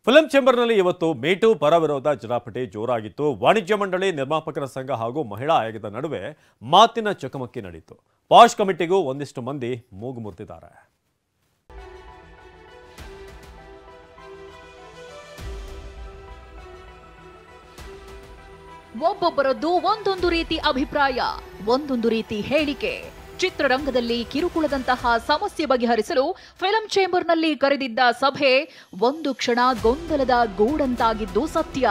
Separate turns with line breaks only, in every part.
Film ಚೇಂಬರ್ನಲ್ಲಿ ಇವತ್ತು meet ಪರ ವಿರೋಧ ಜಟಾಪಟಿ ಜೋರಾಗಿತ್ತು. ವಾಣಿಜ್ಯ ಮಂಡಳಿ, ನಿರ್ಮಾಪಕರ ಸಂಘ ಹಾಗೂ ಮಹಿಳಾ ಆಯೋಗದ ನಡುವೆ ಮಾತಿನ ಚಕಮಕಿ ನಡೆಯಿತು. ಪಾಶ್ ಕಮಿಟಿಗೂ ಒಂದಿಷ್ಟು ಮಂದಿ ಮೂಗು ಮುರಿದಿದ್ದಾರೆ.
ಒಬ್ಬೊಬ್ಬರದ್ದು ಒಂದೊಂದು ರೀತಿ ಅಭಿಪ್ರಾಯ, ಒಂದೊಂದು ರೀತಿ ಹೇಳಿಕೆ. ಚಿತ್ರರಂಗದಲ್ಲಿ ಕಿರುಕುಳದಂತಹ ಸಮಸ್ಯೆ ಬಗೆಹರಿಸಲು ಫಿಲಂ ಚೇಂಬರ್ನಲ್ಲಿ ಕರೆದಿದ್ದ ಸಭೆ ಒಂದು ಕ್ಷಣ ಗೊಂದಲದ ಗೂಡಂತಾಗಿದ್ದು ಸತ್ಯ.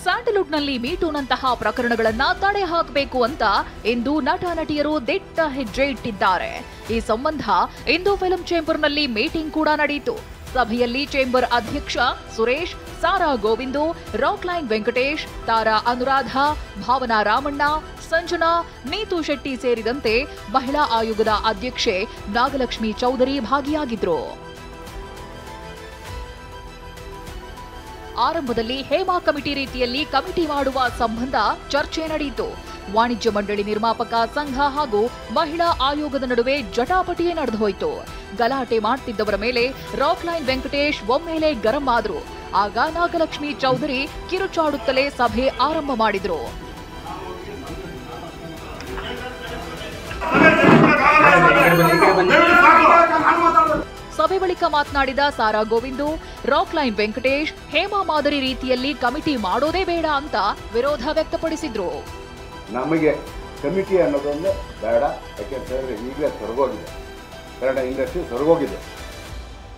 ಸ್ಯಾಂಡಲ್ವುಡ್ನಲ್ಲಿ ಮೀಟೂನಂತಹ ಪ್ರಕರಣಗಳನ್ನ ತಡೆ ಹಾಕಬೇಕು ಅಂತ ಇಂದು ನಟ ನಟಿಯರು ದಿಟ್ಟ ಹೆಜ್ಜೆ ಇಟ್ಟಿದ್ದಾರೆ. ಈ ಸಂಬಂಧ ಇಂದು ಫಿಲಂ ಚೇಂಬರ್ನಲ್ಲಿ ಮೀಟಿಂಗ್ ಕೂಡ ನಡೆಯಿತು. ಸಭೆಯಲ್ಲಿ ಚೇಂಬರ್ ಅಧ್ಯಕ್ಷ ಸುರೇಶ್, ಸಾರಾ ಗೋವಿಂದು, ರಾಕ್ಲೈನ್ ವೆಂಕಟೇಶ್, ತಾರಾ ಅನುರಾಧ, ಭಾವನಾ ರಾಮಣ್ಣ, ಸಂಜನಾ, ನೀತು ಶೆಟ್ಟಿ ಸೇರಿದಂತೆ ಮಹಿಳಾ ಆಯೋಗದ ಅಧ್ಯಕ್ಷೆ ನಾಗಲಕ್ಷ್ಮಿ ಚೌಧರಿ ಭಾಗಿಯಾಗಿದ್ರು. ಆರಂಭದಲ್ಲಿ ಹೇಮಾ ಕಮಿಟಿ ರೀತಿಯಲ್ಲಿ ಕಮಿಟಿ ಮಾಡುವ ಸಂಬಂಧ ಚರ್ಚೆ ನಡೆಯಿತು. ವಾಣಿಜ್ಯ ಮಂಡಳಿ, ನಿರ್ಮಾಪಕ ಸಂಘ ಹಾಗೂ ಮಹಿಳಾ ಆಯೋಗದ ನಡುವೆ ಜಟಾಪಟಿಯೇ ನಡೆದು ಹೋಯಿತು. ಗಲಾಟೆ ಮಾಡ್ತಿದ್ದವರ ಮೇಲೆ ರಾಕ್ಲೈನ್ ವೆಂಕಟೇಶ್ ಒಮ್ಮೆಲೆ ಗರಂ ಆದ್ರು. ಆಗ ನಾಗಲಕ್ಷ್ಮಿ ಚೌಧರಿ ಕಿರುಚಾಡುತ್ತಲೇ ಸಭೆ ಆರಂಭ ಮಾಡಿದ್ರು. ಸಭೆ ಬಳಿಕ ಮಾತನಾಡಿದ ಸಾರಾ ಗೋವಿಂದು, ರಾಕ್ಲೈನ್ ವೆಂಕಟೇಶ್ ಹೇಮಾ ಮಾದರಿ ರೀತಿಯಲ್ಲಿ ಕಮಿಟಿ ಮಾಡೋದೇ ಬೇಡ ಅಂತ ವಿರೋಧ ವ್ಯಕ್ತಪಡಿಸಿದ್ರು.
ನಮಗೆ ಕಮಿಟಿ ಅನ್ನೋದೊಂದು ಬೇಡ, ಯಾಕೆಂತಂದ್ರೆ ಈಗಲೇ ಸೊರಗೋಗಿದೆ, ಕನ್ನಡ ಇಂಡಸ್ಟ್ರಿ ಸೊರಗೋಗಿದೆ,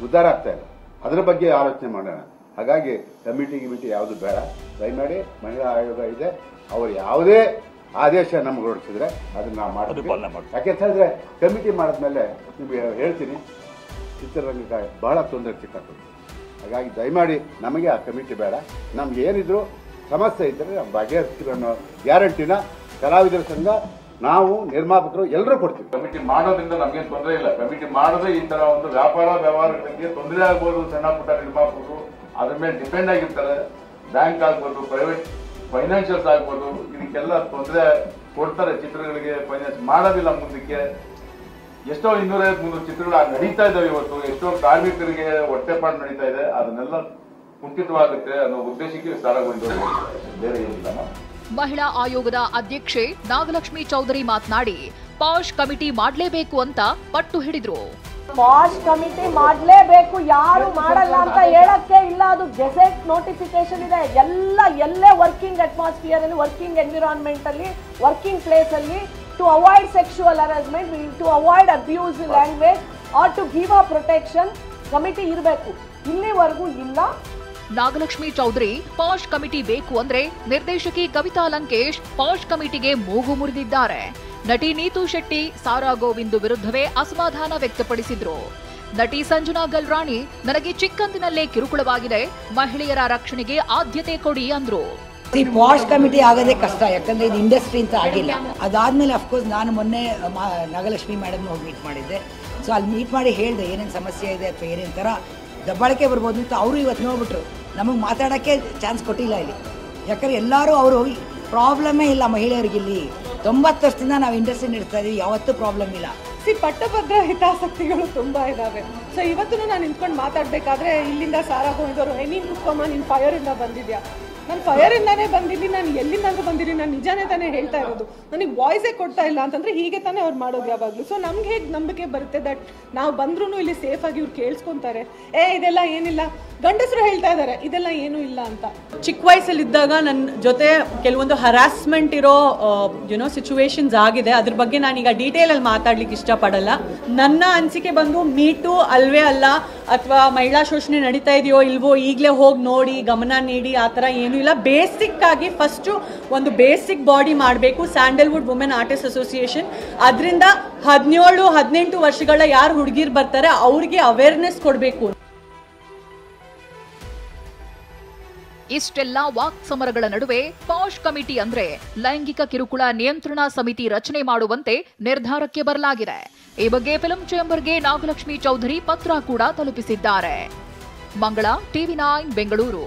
ಉದ್ಧಾರ ಆಗ್ತಾ ಇದೆ. ಅದರ ಬಗ್ಗೆ ಆಲೋಚನೆ ಮಾಡೋಣ. ಹಾಗಾಗಿ ಕಮಿಟಿ ಯಾವುದು ಬೇಡ, ದಯಮಾಡಿ ಮಹಿಳಾ ಆಯೋಗ ಇದೆ, ಅವರು ಯಾವುದೇ ಆದೇಶ ನಮ್ಗೆ ಹೊರಡಿಸಿದ್ರೆ ಅದನ್ನ ನಾವು ಮಾಡ್ತೀವಿ. ಯಾಕೆಂತಂದ್ರೆ ಕಮಿಟಿ ಮಾಡಿದ್ಮೇಲೆ ನಿಮಗೆ ಹೇಳ್ತೀನಿ, ಚಿತ್ರರಂಗಕ್ಕೆ ಬಹಳ ತೊಂದರೆ ಸಿಕ್ಕಾಗ್ತದೆ. ಹಾಗಾಗಿ ದಯಮಾಡಿ ನಮಗೆ ಆ ಕಮಿಟಿ ಬೇಡ. ನಮ್ಗೆ ಏನಿದ್ರು ಸಮಸ್ಯೆ ಇದ್ದರೆ ನಾವು ಬಗೆಹರಿಸ್ತೀವಿ ಅನ್ನೋ ಗ್ಯಾರಂಟಿನ ಕಲಾವಿದರ ಸಂಘ, ನಾವು ನಿರ್ಮಾಪಕರು ಎಲ್ಲರೂ ಕೊಡ್ತೀವಿ.
ಕಮಿಟಿ ಮಾಡೋದ್ರಿಂದ ನಮ್ಗೇನು ತೊಂದರೆ ಇಲ್ಲ. ಕಮಿಟಿ ಮಾಡೋದೇ ಈ ತರ ಒಂದು ವ್ಯಾಪಾರ ವ್ಯವಹಾರಕ್ಕೆ ತೊಂದರೆ ಆಗ್ಬೋದು. ಸಣ್ಣ ಪುಟ್ಟ ನಿರ್ಮಾಪಕರು ಅದ್ರ ಮೇಲೆ ಡಿಪೆಂಡ್ ಆಗಿರ್ತಾರೆ. ಬ್ಯಾಂಕ್ ಆಗ್ಬೋದು, ಪ್ರೈವೇಟ್ ಫೈನಾನ್ಷಿಯಲ್ಸ್ ಆಗ್ಬೋದು, ಇದಕ್ಕೆಲ್ಲ ತೊಂದರೆ ಕೊಡ್ತಾರೆ. ಚಿತ್ರಗಳಿಗೆ ಫೈನಾನ್ಸ್ ಮಾಡೋದಿಲ್ಲ ಮುಂದಕ್ಕೆ. ಎಷ್ಟೋ 250-300 ಚಿತ್ರಗಳು ನಡೀತಾ ಇದ್ದಾವೆ ಇವತ್ತು. ಎಷ್ಟೋ ಕಾರ್ಮಿಕರಿಗೆ ಹೊಟ್ಟೆಪಾಡು ನಡೀತಾ ಇದೆ. ಅದನ್ನೆಲ್ಲ ಕುಂಠಿತವಾಗುತ್ತೆ ಅನ್ನೋ ಉದ್ದೇಶಕ್ಕೆ ಸಾರಾಗೊಂಡು, ಬೇರೆ ಏನಿಲ್ಲ.
ಮಹಿಳಾ ಆಯೋಗದ ಅಧ್ಯಕ್ಷೆ ನಾಗಲಕ್ಷ್ಮಿ ಚೌಧರಿ ಮಾತನಾಡಿ, ಪಾಶ್ ಕಮಿಟಿ ಮಾಡಲೇಬೇಕು ಅಂತ ಪಟ್ಟು ಹಿಡಿದ್ರು.
ಪಾಶ್ ಕಮಿಟಿ ಮಾಡಲೇಬೇಕು, ಯಾರು ಮಾಡಲ್ಲ ಅಂತ ಹೇಳಕ್ಕೆ ಇಲ್ಲ. ಅದು ಗೆಜೆಟ್ ನೋಟಿಫಿಕೇಶನ್ ಇದೆ. ಎಲ್ಲೇ ವರ್ಕಿಂಗ್ ಅಟ್ಮಾಸ್ಫಿಯರ್ ಅಲ್ಲಿ, ವರ್ಕಿಂಗ್ ಎನ್ವಿರಾನ್ಮೆಂಟ್ ಅಲ್ಲಿ, ವರ್ಕಿಂಗ್ ಪ್ಲೇಸ್ ಅಲ್ಲಿ to avoid sexual harassment, to avoid abuse language or to give a protection, committee ಇರಬೇಕು. ಇಲ್ಲಿವರೆಗೂ ಇಲ್ಲ.
ನಾಗಲಕ್ಷ್ಮಿ ಚೌಧರಿ ಪಾಶ್ ಕಮಿಟಿ ಬೇಕು ಅಂದ್ರೆ ನಿರ್ದೇಶಕಿ ಕವಿತಾ ಲಂಕೇಶ್ ಪಾಶ್ ಕಮಿಟಿಗೆ ಮೂಗು ಮುರಿದಿದ್ದಾರೆ. ನಟಿ ನೀತು ಶೆಟ್ಟಿ, ಸಾರಾ ಗೋವಿಂದು ವಿರುದ್ಧವೇ ಅಸಮಾಧಾನ ವ್ಯಕ್ತಪಡಿಸಿದ್ರು. ನಟಿ ಸಂಜನಾ ಗಲ್ರಾಣಿ, ನನಗೆ ಚಿಕ್ಕಂದಿನಲ್ಲೇ ಕಿರುಕುಳವಾಗಿದೆ, ಮಹಿಳೆಯರ ರಕ್ಷಣೆಗೆ ಆದ್ಯತೆ ಕೊಡಿ ಅಂದ್ರು.
ಈ ಪಾಶ್ ಕಮಿಟಿ ಆಗೋದೇ ಕಷ್ಟ, ಯಾಕಂದ್ರೆ ಇದು ಇಂಡಸ್ಟ್ರಿ ಅಂತ ಆಗಿಲ್ಲ. ಅದಾದ್ಮೇಲೆ ಅಫ್ಕೋರ್ಸ್ ನಾನು ಮೊನ್ನೆ ನಾಗಲಕ್ಷ್ಮಿ ಮೇಡಮ್ನ ಹೋಗಿ ಮೀಟ್ ಮಾಡಿದ್ದೆ. ಸೊ ಅಲ್ಲಿ ಮೀಟ್ ಮಾಡಿ ಹೇಳಿದೆ ಏನೇನು ಸಮಸ್ಯೆ ಇದೆ ಅಥವಾ ಏನೇನು ಥರ ದಬ್ಬಾಳಿಕೆ ಬರ್ಬೋದು ಅಂತ. ಅವರು ಇವತ್ತು ನೋಡ್ಬಿಟ್ರು, ನಮಗೆ ಮಾತಾಡೋಕ್ಕೆ ಚಾನ್ಸ್ ಕೊಟ್ಟಿಲ್ಲ ಇಲ್ಲಿ. ಯಾಕಂದ್ರೆ ಎಲ್ಲರೂ ಅವರು ಪ್ರಾಬ್ಲಮ್ಮೇ ಇಲ್ಲ ಮಹಿಳೆಯರಿಗಿಲ್ಲಿ. 90 ವರ್ಷದಿಂದ ನಾವು ಇಂಡಸ್ಟ್ರಿ ನಡೆಸ್ತಾ ಇದೀವಿ, ಯಾವತ್ತೂ ಪ್ರಾಬ್ಲಮ್ ಇಲ್ಲ.
ಪಟ್ಟಭದ್ರ ಹಿತಾಸಕ್ತಿಗಳು ತುಂಬಾ ಇದಾವೆ. ಸೊ ಇವತ್ತು ನಾನು ನಿಂತ್ಕೊಂಡು ಮಾತಾಡ್ಬೇಕಾದ್ರೆ ಇಲ್ಲಿಂದ ಸಾರಾ ಗೋವಿಂದವರು, ನೀನು ಕುತ್ಕೊಮ್ಮ, ನೀನು ಫೈರ್ ಇಂದ ಬಂದಿದ್ಯಾ. ನಾನು ಫೈರ್ ಇಂದಾನೇ ಬಂದಿದ್ದೀನಿ, ನಾನು ಎಲ್ಲಿಂದಾದ್ರೂ ಬಂದಿದ್ದೀನಿ, ನಾನು ನಿಜಾನೇ ತಾನೇ ಹೇಳ್ತಾ ಇರೋದು. ನನಗೆ ವಾಯ್ಸೇ ಕೊಡ್ತಾ ಇಲ್ಲ ಅಂತಂದ್ರೆ ಹೀಗೆ ತಾನೇ ಅವ್ರು ಮಾಡೋದು ಯಾವಾಗಲೂ. ಸೊ ನಮ್ಗೆ ಹೇಗೆ ನಂಬಿಕೆ ಬರುತ್ತೆ ದಟ್ ನಾವು ಬಂದ್ರೂ ಇಲ್ಲಿ ಸೇಫ್ ಆಗಿ ಇವ್ರು ಕೇಳಿಸ್ಕೊಂತಾರೆ, ಇದೆಲ್ಲ ಏನಿಲ್ಲ. ಗಂಡಸರು ಹೇಳ್ತಾ ಇದ್ದಾರೆ ಇದೆಲ್ಲ ಏನೂ ಇಲ್ಲ ಅಂತ.
ಚಿಕ್ಕ ವಯಸ್ಸಲ್ಲಿದ್ದಾಗ ನನ್ನ ಜೊತೆ ಕೆಲವೊಂದು ಹರಾಸ್ಮೆಂಟ್ ಇರೋ ಸಿಚುವೇಶನ್ಸ್ ಆಗಿದೆ. ಅದ್ರ ಬಗ್ಗೆ ನಾನೀಗ ಡೀಟೇಲಲ್ಲಿ ಮಾತಾಡ್ಲಿಕ್ಕೆ ಇಷ್ಟಪಡಲ್ಲ. ನನ್ನ ಅನಿಸಿಕೆ ಬಂದು ಮೀಟು ಅಲ್ವೇ ಅಲ್ಲ, ಅಥವಾ ಮಹಿಳಾ ಶೋಷಣೆ ನಡೀತಾ ಇದೆಯೋ ಇಲ್ವೋ ಈಗಲೇ ಹೋಗಿ ನೋಡಿ ಗಮನ ನೀಡಿ ಆ ಥರ ಏನೂ ಇಲ್ಲ. ಬೇಸಿಕ್ ಆಗಿ ಫಸ್ಟು ಒಂದು ಬೇಸಿಕ್ ಬಾಡಿ ಮಾಡಬೇಕು, ಸ್ಯಾಂಡಲ್ವುಡ್ ವುಮೆನ್ ಆರ್ಟಿಸ್ಟ್ ಅಸೋಸಿಯೇಷನ್. ಅದರಿಂದ 17-18 ವರ್ಷಗಳ ಯಾರು ಹುಡುಗಿರು ಬರ್ತಾರೆ ಅವ್ರಿಗೆ ಅವೇರ್ನೆಸ್ ಕೊಡಬೇಕು.
ಇಷ್ಟೆಲ್ಲ ವಾಕ್ ಸಮರಗಳ ನಡುವೆ ಪಾಶ್ ಕಮಿಟಿ ಅಂದ್ರೆ ಲೈಂಗಿಕ ಕಿರುಕುಳ ನಿಯಂತ್ರಣ ಸಮಿತಿ ರಚನೆ ಮಾಡುವಂತೆ ನಿರ್ಧಾರಕ್ಕೆ ಬರಲಾಗಿದೆ. ಈ ಬಗ್ಗೆ ಫಿಲಂ ಚೇಂಬರ್ಗೆ ನಾಗಲಕ್ಷ್ಮಿ ಚೌಧರಿ ಪತ್ರ ಕೂಡ ತಲುಪಿಸಿದ್ದಾರೆ. ಮಂಗಳ, TV9 ಬೆಂಗಳೂರು.